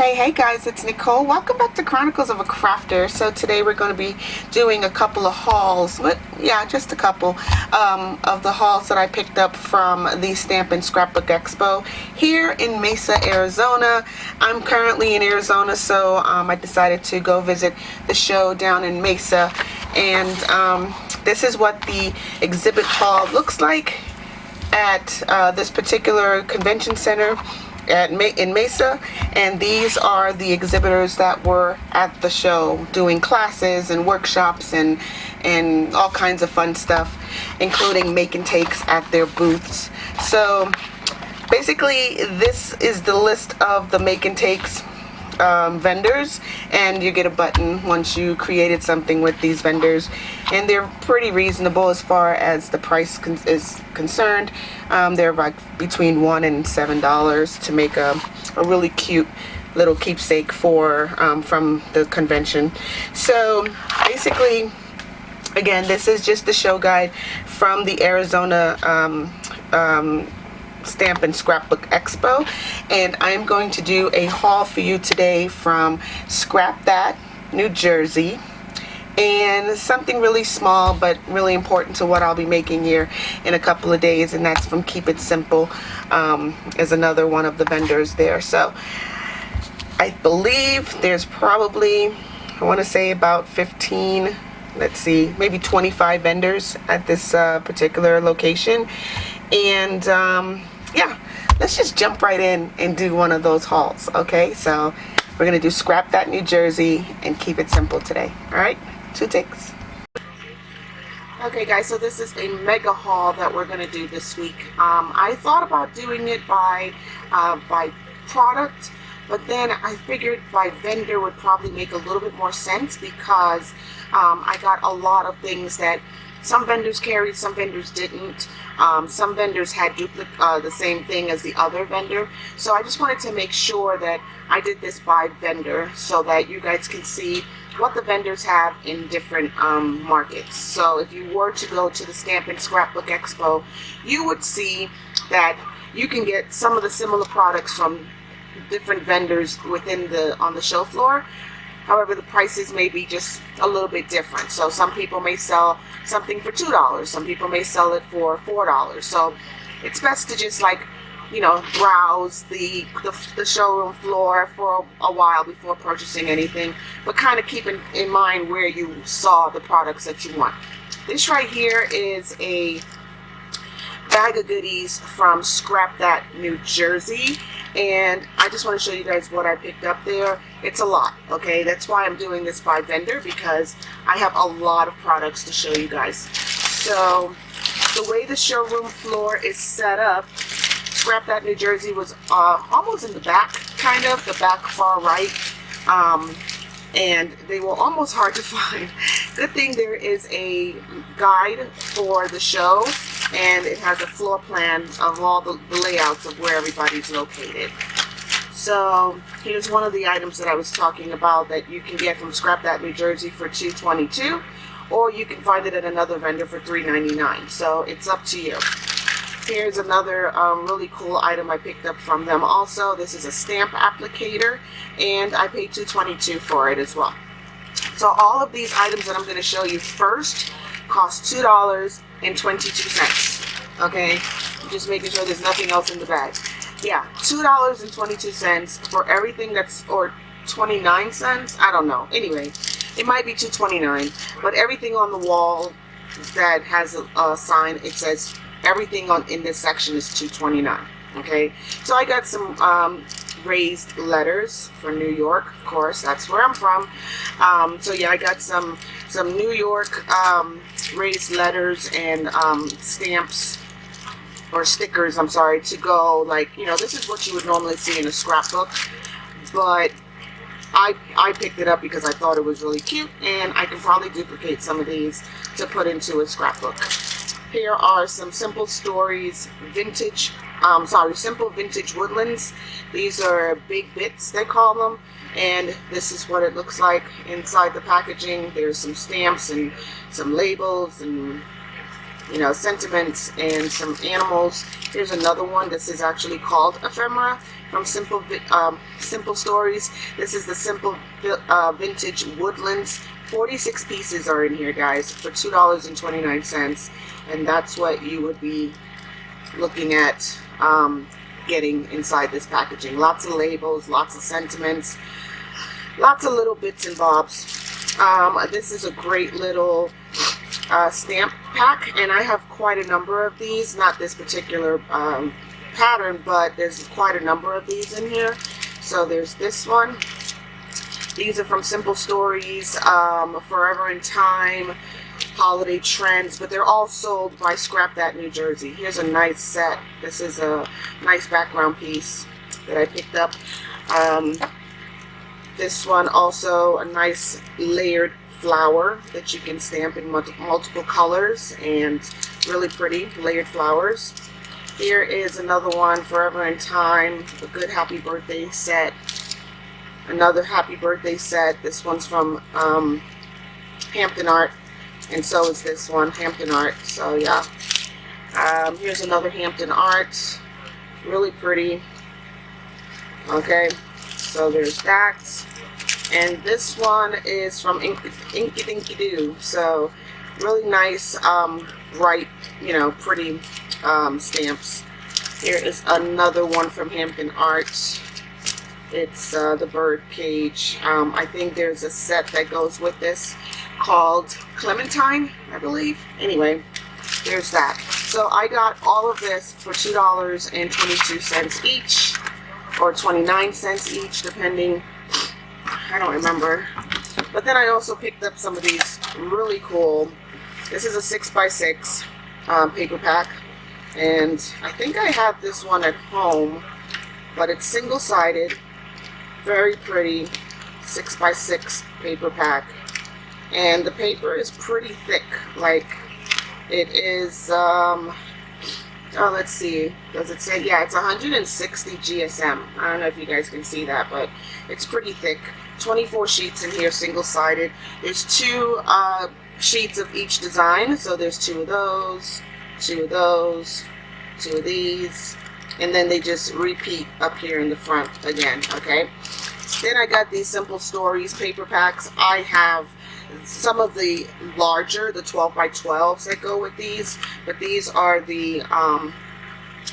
Hey guys, it's Nicole. Welcome back to Chronicles of a Crafter. So today we're going to be doing a couple of hauls, just a couple of the hauls that I picked up from the Stamp and Scrapbook Expo here in Mesa, Arizona. I'm currently in Arizona, so I decided to go visit the show down in Mesa, and this is what the exhibit hall looks like at this particular convention center in Mesa, and these are the exhibitors that were at the show doing classes and workshops and all kinds of fun stuff, including make and takes at their booths. So basically this is the list of the make and takes vendors, and you get a button once you created something with these vendors, and they're pretty reasonable as far as the price is concerned. They're like between $1 and $7 to make a really cute little keepsake for from the convention. So basically, again, this is just the show guide from the Arizona Stamp and Scrapbook Expo, and I'm going to do a haul for you today from Scrap That, New Jersey, and something really small but really important to what I'll be making here in a couple of days, and that's from Keep It Simple, is another one of the vendors there. So I believe there's probably, I want to say about 15, let's see, maybe 25 vendors at this particular location, and yeah, let's just jump right in and do one of those hauls. Okay, so we're gonna do Scrap That, New Jersey, and Keep It Simple today. All right, 2 takes. Okay guys, so this is a mega haul that we're gonna do this week. I thought about doing it by product, but then I figured by vendor would probably make a little bit more sense, because I got a lot of things that some vendors carried, some vendors didn't. Some vendors had the same thing as the other vendor. So I just wanted to make sure that I did this by vendor so that you guys can see what the vendors have in different markets. So if you were to go to the Stamp and Scrapbook Expo, you would see that you can get some of the similar products from different vendors on the show floor. However, the prices may be just a little bit different. So some people may sell something for $2. Some people may sell it for $4. So it's best to just browse the showroom floor for a while before purchasing anything, but kind of keep in mind where you saw the products that you want. This right here is a bag of goodies from Scrap That, New Jersey, and I just want to show you guys what I picked up there. It's a lot, okay? That's why I'm doing this by vendor, because I have a lot of products to show you guys. So the way the showroom floor is set up, Scrap That, New Jersey was almost in the back, kind of the back far right, and they were almost hard to find. Good thing there is a guide for the show, and it has a floor plan of all the layouts of where everybody's located. So here's one of the items that I was talking about that you can get from Scrap That, New Jersey for $2.22, or you can find it at another vendor for $3.99. So it's up to you. Here's another really cool item I picked up from them also. This is a stamp applicator, and I paid $2.22 for it as well. So all of these items that I'm going to show you first cost $2.22. Okay, just making sure there's nothing else in the bag. Yeah, $2.22 for everything that's, or 29 cents. I don't know. Anyway, it might be $2.29, but everything on the wall that has a sign, it says everything in this section is $2.29. Okay, so I got some raised letters for New York. Of course, that's where I'm from. So yeah, I got some New York raised letters and stamps, or stickers, I'm sorry, to go, this is what you would normally see in a scrapbook, but I picked it up because I thought it was really cute, and I can probably duplicate some of these to put into a scrapbook. Here are some Simple Stories Simple Vintage Woodlands. These are big bits, they call them, and this is what it looks like inside the packaging. There's some stamps and some labels and you know, sentiments and some animals. Here's another one. This is actually called Ephemera from Simple Stories. This is the Simple Vintage Woodlands. 46 pieces are in here, guys, for $2.29, and that's what you would be looking at getting inside this packaging. Lots of labels, lots of sentiments, lots of little bits and bobs. This is a great little stamp pack, and I have quite a number of these. Not this particular pattern, but there's quite a number of these in here. So there's this one. These are from Simple Stories, Forever in Time, Holiday Trends, but they're all sold by Scrap That, New Jersey. Here's a nice set. This is a nice background piece that I picked up. This one also a nice layered flower that you can stamp in multiple colors, and really pretty layered flowers. Here is another one, Forever in Time, a good happy birthday set. Another happy birthday set. This one's from Hampton Art, and so is this one, Hampton Art. So yeah, here's another Hampton Art, really pretty. Okay, so there's that. And this one is from Inky Dinky Doo. So really nice, bright, you know, pretty stamps. Here is another one from Hampton Art. It's the bird cage. I think there's a set that goes with this called Clementine, I believe. Anyway, there's that. So I got all of this for $2.22 each, or 29 cents each, depending. I don't remember. But then I also picked up some of these really cool. This is a 6x6 paper pack, and I think I have this one at home, but it's single-sided. Very pretty 6x6 paper pack, and the paper is pretty thick. Like, it is oh, let's see, does it say? Yeah, it's 160 GSM. I don't know if you guys can see that, but it's pretty thick. 24 sheets in here, single-sided. There's two sheets of each design, so there's two of those, two of those, two of these, and then they just repeat up here in the front again. Okay, then I got these Simple Stories paper packs. I have some of the larger, the 12x12s that go with these, but these are the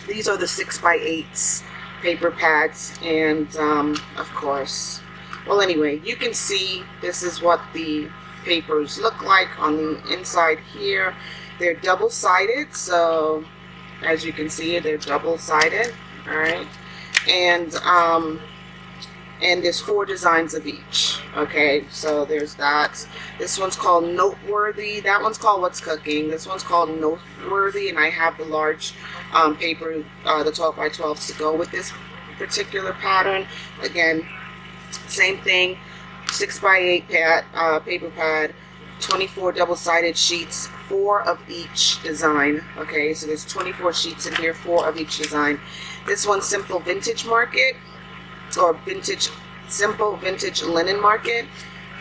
6x8s paper pads. And of course, well, anyway, you can see this is what the papers look like on the inside here. They're double-sided, so as you can see, they're double-sided. All right, and there's 4 designs of each. Okay, so there's that. This one's called Noteworthy. That one's called What's Cooking. This one's called Noteworthy, and I have the large paper, the 12x12s to go with this particular pattern. Again, same thing, 6x8 pad, paper pad, 24 double-sided sheets, 4 of each design. Okay, so there's 24 sheets in here, 4 of each design. This one's Simple Vintage Market, or Simple Vintage Linen Market,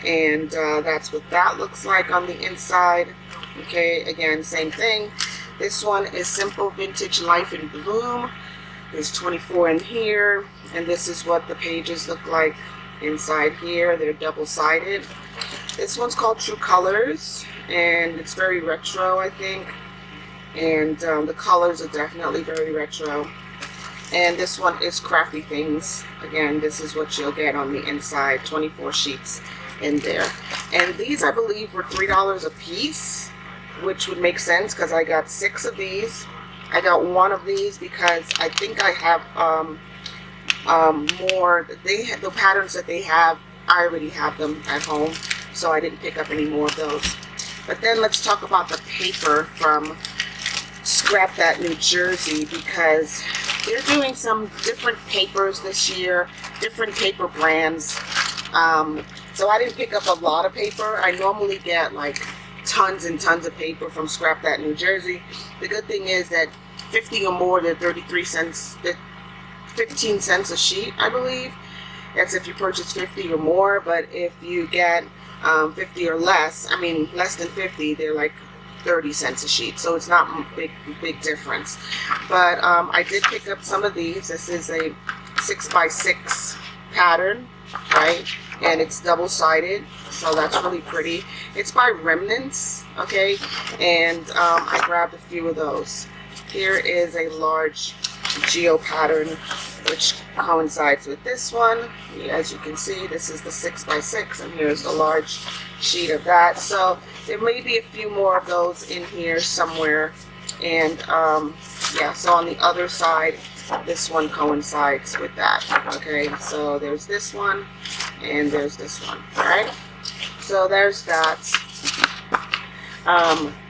and that's what that looks like on the inside. Okay, again, same thing. This one is Simple Vintage Life in Bloom. There's 24 in here, and this is what the pages look like inside here. They're double-sided. This one's called True Colors, and it's very retro, I think, and the colors are definitely very retro. And this one is Crafty Things. Again, this is what you'll get on the inside, 24 sheets in there. And these, I believe, were $3 a piece, which would make sense because I got 6 of these. I got 1 of these because I think I have more. The patterns that they have, I already have them at home, so I didn't pick up any more of those. But then let's talk about the paper from Scrap That, New Jersey, because they're doing some different papers this year, different paper brands. So I didn't pick up a lot of paper. I normally get like tons and tons of paper from Scrap That, New Jersey. The good thing is that 50 or more, they're 33 cents, 15 cents a sheet, I believe. That's if you purchase 50 or more, but if you get 50 or less, I mean less than 50, they're like 30 cents a sheet, so it's not a big difference. But I did pick up some of these. This is a 6x6 pattern, right? And it's double-sided, so that's really pretty. It's by Remnants, okay? And I grabbed a few of those. Here is a large geo pattern, which coincides with this one. As you can see, this is the 6x6, and here's the large sheet of that. So there may be a few more of those in here somewhere. And yeah, so on the other side, this one coincides with that. Okay, so there's this one and there's this one. All right, so there's that.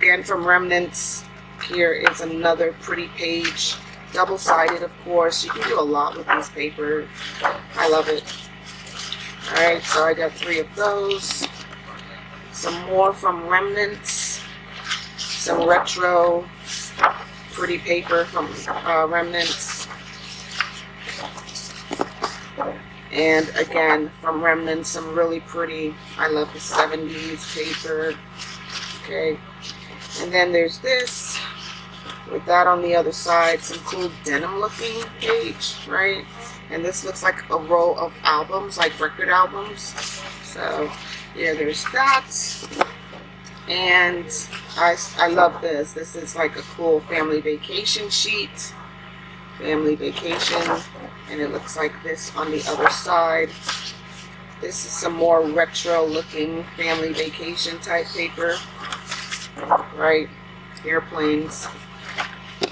Again, from Remnants, here is another pretty page, double-sided, of course. You can do a lot with this paper. I love it. All right, so I got 3 of those. Some more from Remnants. Some retro pretty paper from Remnants. And again, from Remnants, some really pretty, I love the 70s paper. Okay, and then there's this, with that on the other side, some cool denim looking page, right? And this looks like a row of albums, like record albums. So yeah, there's that. And I love this. This is like a cool family vacation sheet. Family vacation. And it looks like this on the other side. This is some more retro looking family vacation type paper. Right? Airplanes.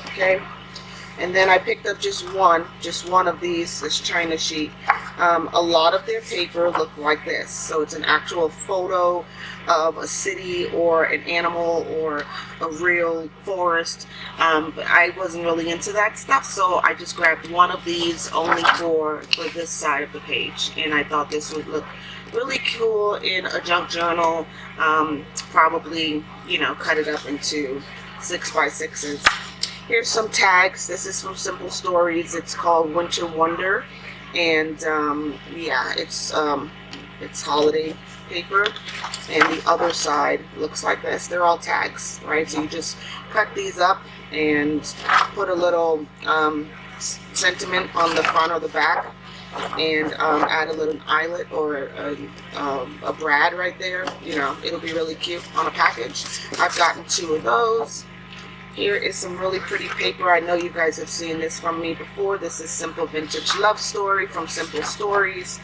Okay. And then I picked up just one of these, this China sheet. A lot of their paper look like this. So it's an actual photo of a city or an animal or a real forest. But I wasn't really into that stuff, so I just grabbed one of these only for this side of the page. And I thought this would look really cool in a junk journal. Probably, you know, cut it up into 6x6s. Here's some tags. This is from Simple Stories. It's called Winter Wonder, and yeah, it's holiday paper. And the other side looks like this. They're all tags, right? So you just cut these up and put a little sentiment on the front or the back, and add a little eyelet or a brad right there. You know, it'll be really cute on a package. I've gotten 2 of those. Here is some really pretty paper. I know you guys have seen this from me before. This is Simple Vintage Love Story from Simple Stories.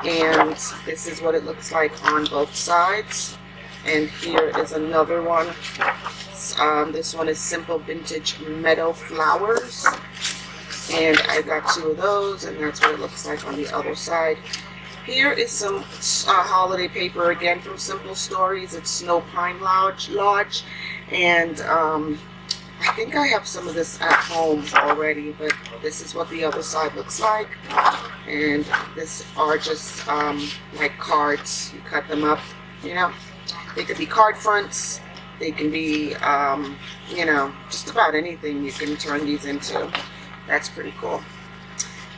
And this is what it looks like on both sides. And here is another one. This one is Simple Vintage Meadow Flowers. And I got 2 of those, and that's what it looks like on the other side. Here is some holiday paper, again from Simple Stories. It's Snow Pine Lodge. And I think I have some of this at home already, but this is what the other side looks like. And this are just like cards. You cut them up, you know. They could be card fronts. They can be, you know, just about anything you can turn these into. That's pretty cool.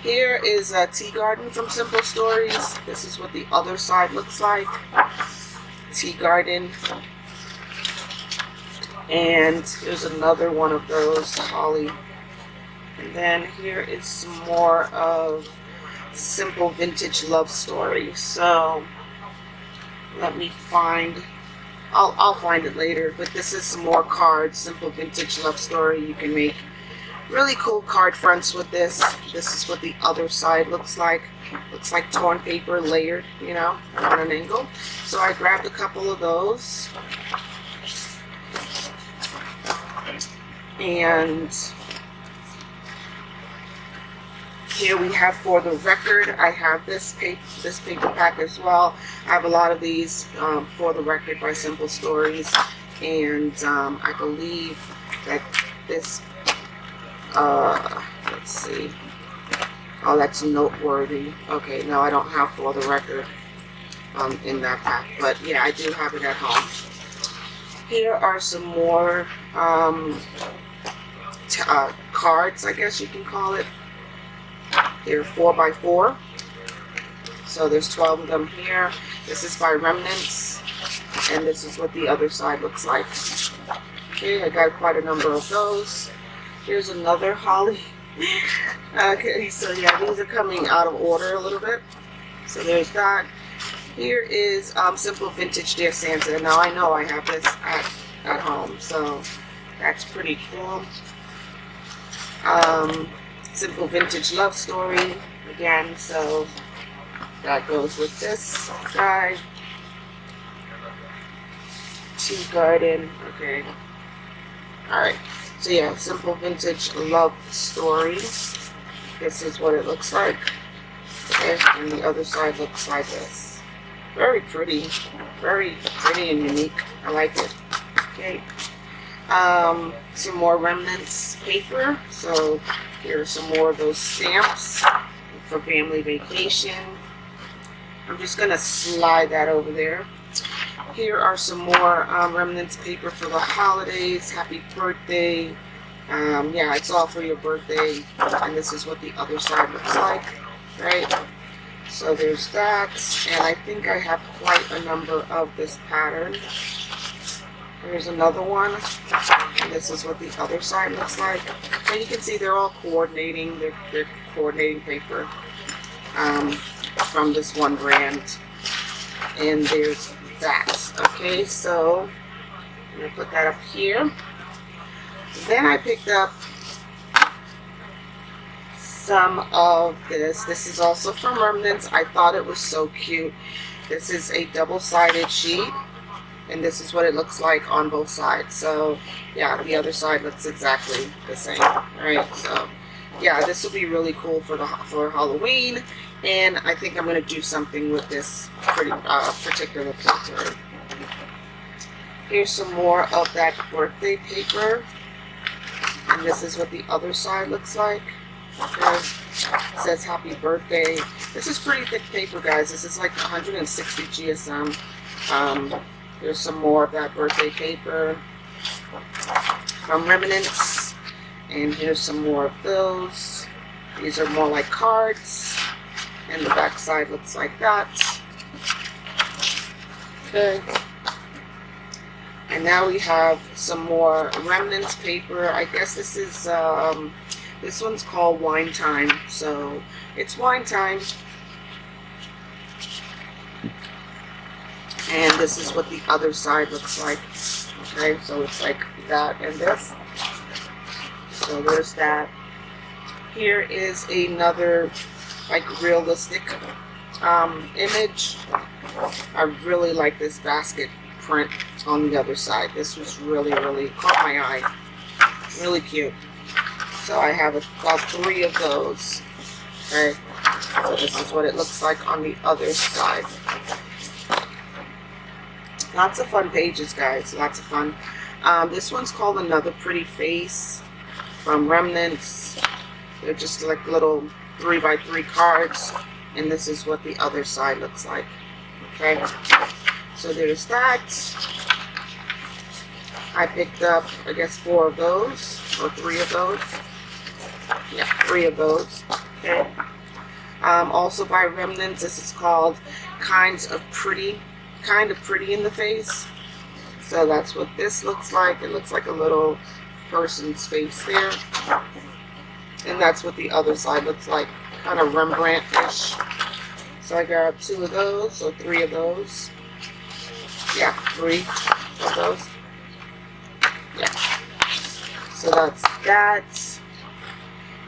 Here is a Tea Garden from Simple Stories. This is what the other side looks like. Tea Garden. And here's another one of those, holly. And then here is some more of Simple Vintage Love Story. So let me find, I'll find it later, but this is some more cards, Simple Vintage Love Story. You can make really cool card fronts with this. This is what the other side looks like. Looks like torn paper layered, you know, on an angle. So I grabbed a couple of those. And here we have For the Record. I have this paper pack as well. I have a lot of these, For the Record by Simple Stories. And I believe that this, let's see. Oh, that's Noteworthy. Okay, no, I don't have For the Record in that pack. But yeah, I do have it at home. Here are some more cards, I guess you can call it. They're 4x4. So there's 12 of them here. This is by Remnants. And this is what the other side looks like. Okay, I got quite a number of those. Here's another holly. Okay, so yeah, these are coming out of order a little bit. So there's that. Here is Simple Vintage Dear Santa. Now I know I have this at home, so that's pretty cool. Simple Vintage Love Story again, so that goes with this guy. Tea Garden, okay. Alright, so yeah, Simple Vintage Love Story. This is what it looks like. Okay, and the other side looks like this. Very pretty and unique. I like it. Okay. Some more remnants paper. So here are some more of those stamps for family vacation. I'm just gonna slide that over there. Here are some more remnants paper for the holidays. Happy birthday. Yeah, it's all for your birthday. And this is what the other side looks like, right? So there's that. And I think I have quite a number of this pattern. Here's another one. And this is what the other side looks like. So you can see they're all coordinating. They're coordinating paper from this one brand. And there's that. Okay, so I'm going to put that up here. Then I picked up some of this. This is also from Remnants. I thought it was so cute. This is a double-sided sheet, and this is what it looks like on both sides. So yeah, the other side looks exactly the same. Alright, so yeah, this will be really cool for Halloween, and I think I'm going to do something with this particular paper. Here's some more of that birthday paper, and this is what the other side looks like. Okay, it says happy birthday. This is pretty thick paper, guys. This is like 160 GSM. Here's some more of that birthday paper from Remnants, and here's some more of those. These are more like cards, and the back side looks like that. Okay. And now we have some more Remnants paper. I guess this is, this one's called Wine Time. So it's wine time. And this is what the other side looks like. Okay, so it's like that and this. So there's that. Here is another like realistic image. I really like this basket print on the other side. This was really caught my eye. Really cute. So I have about 3 of those. Okay, so this is what it looks like on the other side. Lots of fun pages, guys. Lots of fun. This one's called Another Pretty Face from Remnants. They're just like little 3x3 cards, and this is what the other side looks like. Okay, so there's that. I picked up, I guess, 4 of those, or 3 of those. Yeah, 3 of those. Okay. Also by Remnants, this is called Kind of Pretty in the Face. So that's what this looks like. It looks like a little person's face there. And that's what the other side looks like. Kind of Rembrandt-ish. So I grabbed 2 of those, or 3 of those. Yeah, 3 of those. Yeah. So that's that.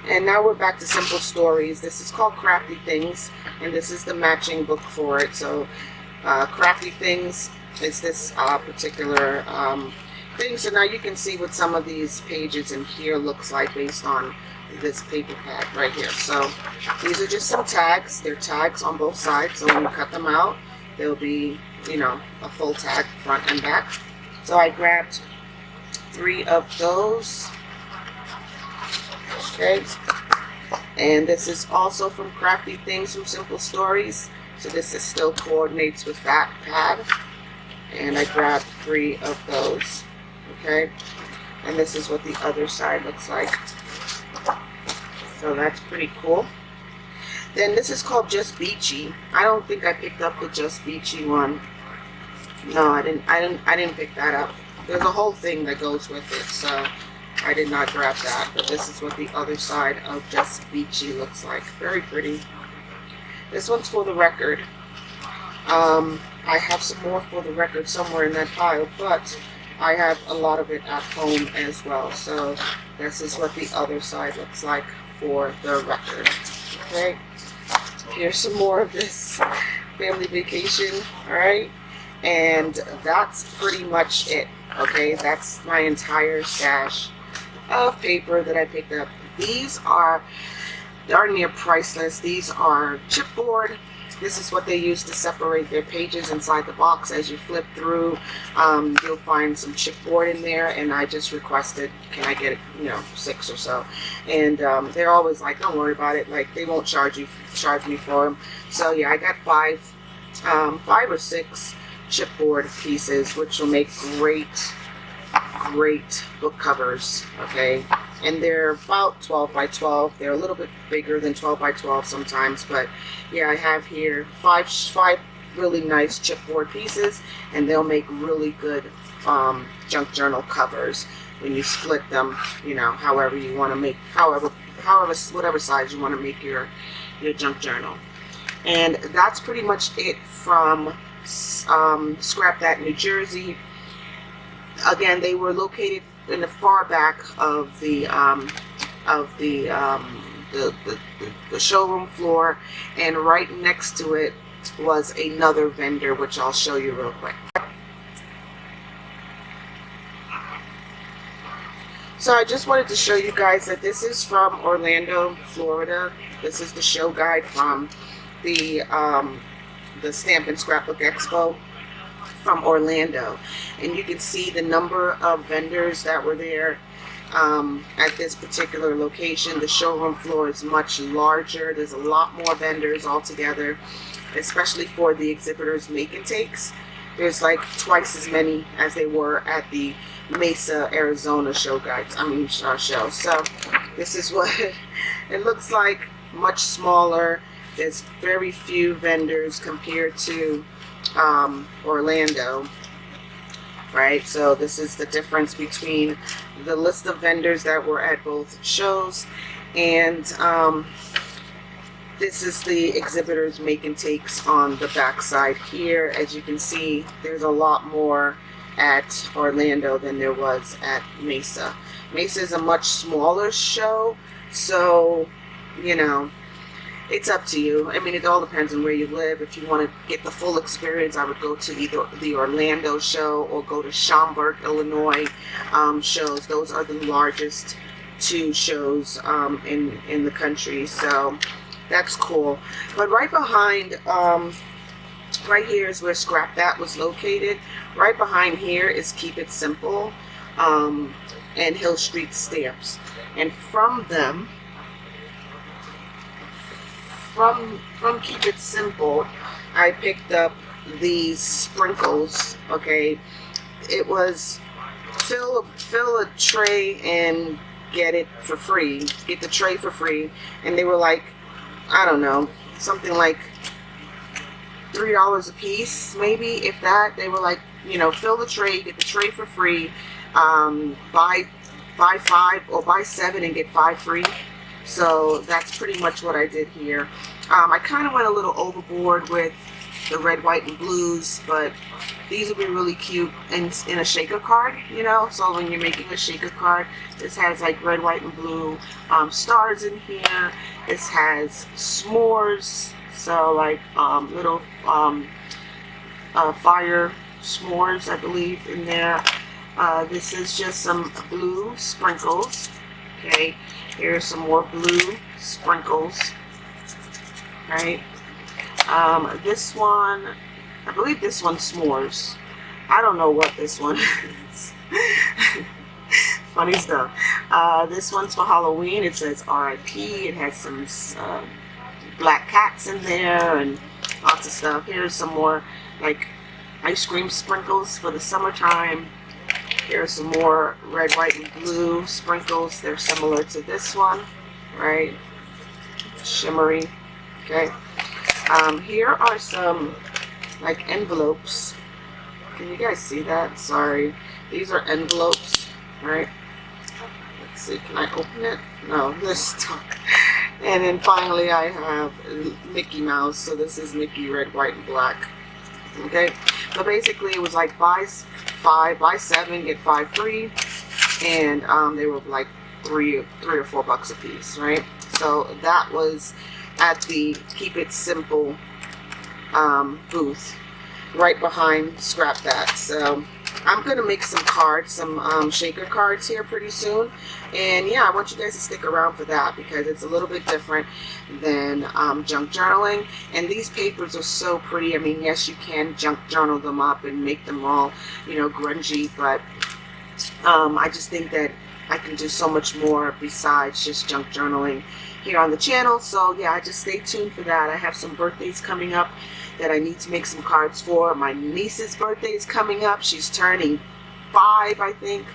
And now we're back to Simple Stories. This is called Crafty Things, and this is the matching book for it. So Crafty Things is this particular thing. So now you can see what some of these pages in here looks like based on this paper pad right here. So these are just some tags. They're tags on both sides. So when you cut them out, there'll be, you know, a full tag front and back. So I grabbed 3 of those. Okay, and this is also from Crafty Things from Simple Stories. So this is still coordinates with that pad, and I grabbed 3 of those. Okay, and this is what the other side looks like. So that's pretty cool. Then this is called Just Beachy. I don't think I picked up the Just Beachy one. No, I didn't pick that up. there's a whole thing that goes with it, so I did not grab that. But this is what the other side of this beachy looks like. Very pretty. This one's for the record. I have some more for the record somewhere in that pile, but I have a lot of it at home as well. So this is what the other side looks like for the record. Okay, here's some more of this family vacation. All right, and that's pretty much it. Okay, that's my entire stash of paper that I picked up. These are darn near priceless. These are chipboard. This is what they use to separate their pages inside the box. As you flip through, you'll find some chipboard in there, and I just requested, can I get, 6 or so? And they're always like, don't worry about it. Like, they won't charge me for them. So yeah, I got 5 or 6 chipboard pieces, which will make great book covers. Okay, and they're about 12 by 12. They're a little bit bigger than 12 by 12 sometimes, but yeah, I have here five really nice chipboard pieces, and they'll make really good junk journal covers when you split them, however you want to make, whatever size you want to make your junk journal. And that's pretty much it from Scrap That, New Jersey. Again, they were located in the far back of the showroom floor, and right next to it was another vendor, which I'll show you real quick. So I just wanted to show you guys that this is from Orlando, Florida. This is the show guide from the Stamp and Scrapbook Expo from Orlando, and you can see the number of vendors that were there at this particular location. The showroom floor is much larger. There's a lot more vendors altogether, especially for the exhibitors make and takes. There's like twice as many as they were at the Mesa, Arizona show. So this is what it looks like, much smaller. There's very few vendors compared to Orlando, right? So this is the difference between the list of vendors that were at both shows, and this is the exhibitors make and takes on the back side here. As you can see, there's a lot more at Orlando than there was at Mesa. Mesa is a much smaller show, so it's up to you. I mean, it all depends on where you live. If you want to get the full experience, I would go to either the Orlando show or go to Schaumburg, Illinois shows. Those are the largest 2 shows in the country. So that's cool. But right behind, right here is where Scrap That was located. Right behind here is Keep It Simple and Hill Street Stamps. And from them, from Keep It Simple, I picked up these sprinkles. Okay, it was fill a tray and get it for free. Get the tray for free, and they were like, I don't know, something like $3 a piece, maybe, if that. They were like, fill the tray, get the tray for free. Buy 5 or buy 7 and get 5 free. So that's pretty much what I did here. I kind of went a little overboard with the red, white, and blues, but these would be really cute in a shaker card, So when you're making a shaker card, this has like red, white, and blue stars in here. This has s'mores, so like little fire s'mores, I believe, in there. This is just some blue sprinkles. Okay, here's some more blue sprinkles. Right. This one, I believe this one's s'mores. I don't know what this one is. Funny stuff. This one's for Halloween. It says RIP. It has some black cats in there and lots of stuff. Here's some more like ice cream sprinkles for the summertime. Here's some more red, white, and blue sprinkles. They're similar to this one, right? Shimmery. Okay. Here are some like envelopes. Can you guys see that? Sorry. These are envelopes, right? Let's see, can I open it? No, this is stuck. And then finally I have Mickey Mouse. So this is Mickey red, white, and black. Okay, but basically it was like buy 5, buy 7, get 5 free, and they were like three or $4 a piece, right? So that was at the Keep It Simple booth right behind Scrap That. So I'm gonna make some cards, some shaker cards here pretty soon, and yeah, I want you guys to stick around for that because it's a little bit different than junk journaling. And these papers are so pretty. I mean, yes, you can junk journal them up and make them all, you know, grungy, but I just think that I can do so much more besides just junk journaling here on the channel. So yeah, just stay tuned for that. I have some birthdays coming up that I need to make some cards for. My niece's birthday is coming up. She's turning 5, I think.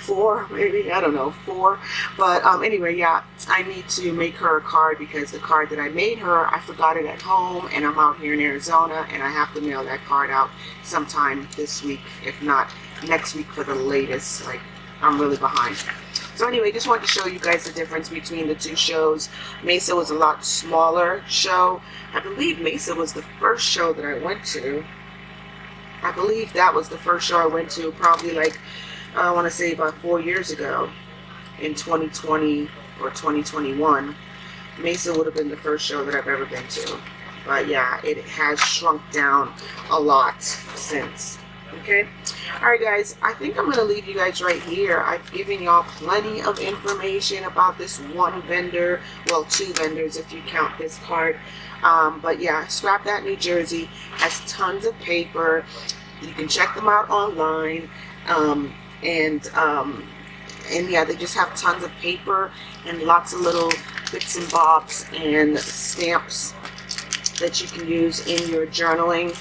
4, maybe, I don't know, 4. But anyway, yeah, I need to make her a card because the card that I made her, I forgot it at home, and I'm out here in Arizona, and I have to mail that card out sometime this week, if not next week for the latest. Like, I'm really behind. So anyway, just wanted to show you guys the difference between the two shows. Mesa was a lot smaller show. I believe Mesa was the first show that I went to. I believe that was the first show I went to, probably like, I want to say about 4 years ago, in 2020 or 2021. Mesa would have been the first show that I've ever been to. But yeah, it has shrunk down a lot since. Okay, alright guys, I think I'm going to leave you guys right here. I've given y'all plenty of information about this one vendor, well, 2 vendors if you count this card. But yeah, Scrap That New Jersey has tons of paper. You can check them out online. And yeah, they just have tons of paper and lots of little bits and bobs and stamps that you can use in your journaling.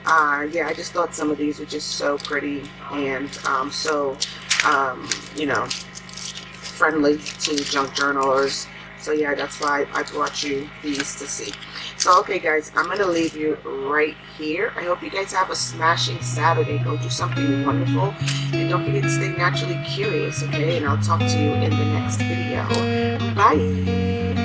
Yeah, I just thought some of these were just so pretty and you know, friendly to junk journalers. So yeah, that's why I brought you these to see. So okay guys, I'm going to leave you right here. I hope you guys have a smashing Saturday. Go do something wonderful. And don't forget to stay naturally curious, okay? And I'll talk to you in the next video. Bye!